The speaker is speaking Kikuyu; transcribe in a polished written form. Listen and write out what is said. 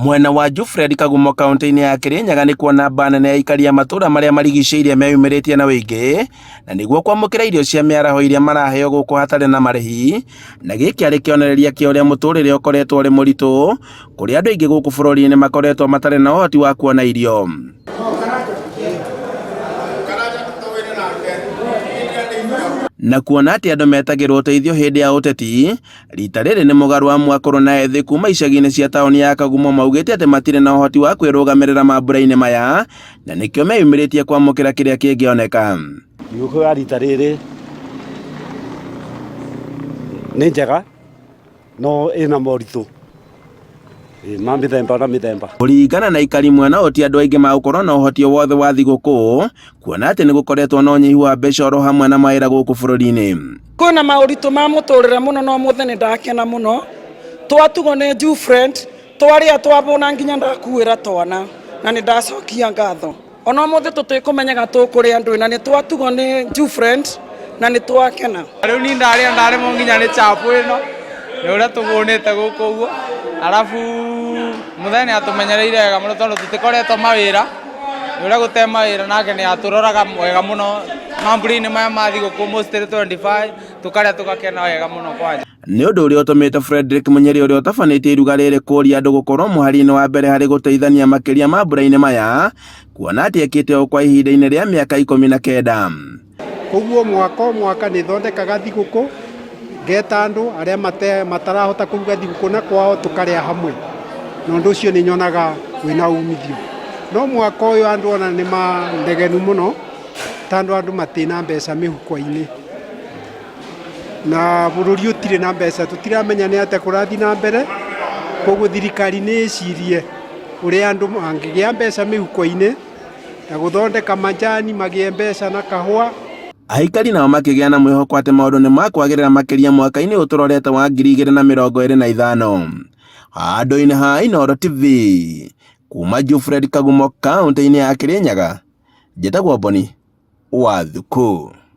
Mwena wa Jufred Kagumo kaunti-ini ya Kirinyaga ni kuona bana ya aikari a matura maria marigicĩirie meyumĩrĩtie na wĩingĩ na niguo kwamũkĩra irio cia mĩaraho iria maraheo gũkũ hatarĩ na marĩhi, na gĩkĩ arĩ kĩonereria kĩa ũrĩa mũtũrĩre ũkoretwo ũrĩ mũritũ kũrĩa andũ aingĩ gũkũ bũrũri-inĩ makoretwo matarĩ na ũhoti wa kuona irio. Na kuona atĩ andũ metagĩrwo ũteithio hĩndĩ ya ũteti, rita rĩrĩ nĩ mũgarũ wa mwakũrũ na ethĩ kuma icagi-inĩ cia taũni ya Kagumo maugĩte atĩ matirĩ na ũhoti wa kwĩrũgamĩrĩra mambura-inĩ maya na nĩkĩo meyumĩrĩtie kwamũkĩra kĩrĩa kĩngĩoneka. Thigũkũ ya rita rĩrĩ nĩ njega no ĩna moritũ ma mĩthemba na mĩthemba. Kũringana na ikari mwena ũyũ ti andũ aingĩ magũkorwo na ũhoti o wothe wa thigũkũ, kuona atĩ nĩ gũkoretwo na ũnyihu wa mbeca oro hamwe na mawĩra gũkũ bũrũri-inĩ. Kwĩna maũritũ ma mũtũrĩre mũno no mũthĩ nĩ ndakena mũno, twatugwo nĩ Jufred twarĩa twabũna nginya ndakuĩra twana na nĩ ndacokia ngatho. Ona mũthĩ tũtikũmenyaga tũkũrĩa ndũĩ na nĩ twatugwo nĩ Jufred na nĩ twakena. Rĩu niĩ ndarĩmo nginya nĩ chapu ĩno nĩ ũrĩa tũbũnĩte gũkũ ũguo, arabu mũthee nĩ atũmenyereire wega mũno tondũ tũtikoretwo mawĩra, nĩ ũrĩa gũte mawĩra nake nĩ atũroraga wega mũno mambura-inĩ maya ma thigũkũ mostly 25 tũkarĩa tũgakena wega mũno kwanja. Nĩ ũndũ ũrĩa ũtũmĩte Frederick Munyeri ũrĩa ũtabanĩtie iruga rĩrĩ kũria andũ gũkorwo mũhari-inĩ wa mbere harĩ gũteithania makĩria mambura-inĩ maya, kuona atĩ ekĩte o kwa ihinda-inĩ rĩa mĩaka 19. Koguo mwaka nĩ thondekaga thigũkũ ngeta andũ arĩa matarahota kũruga thigũkũ na kwao tũkarĩa hamwe, na ũndũ ũcio nĩ nyonaga wĩna umithio. No mwaka ũyũ andũ ona nĩ manegenu mũno tondũ andũ matina mbeca mĩhuko-inĩ na bũrũri ũtirĩ na mbeca, tũtiramenya nĩ atĩa kũrathiĩ na mbere. Koguo thirikari nĩ ĩcirie ũrĩa andũ mangĩgĩa mbeca mĩhuko-inĩ na gũthondeka majani magĩe mbeca na kahũa. Aikari nao makĩgĩa na mwĩhoko atĩ maũndũ nĩ makwagĩrĩra makĩria mwaka-inĩ ũtũrorete wa 2025. Handũ-inĩ ha Inooro TV, kuma Jufred Kagumo kaunti-inĩ ya Kirinyaga, njĩtagwo Boni Wathukũ.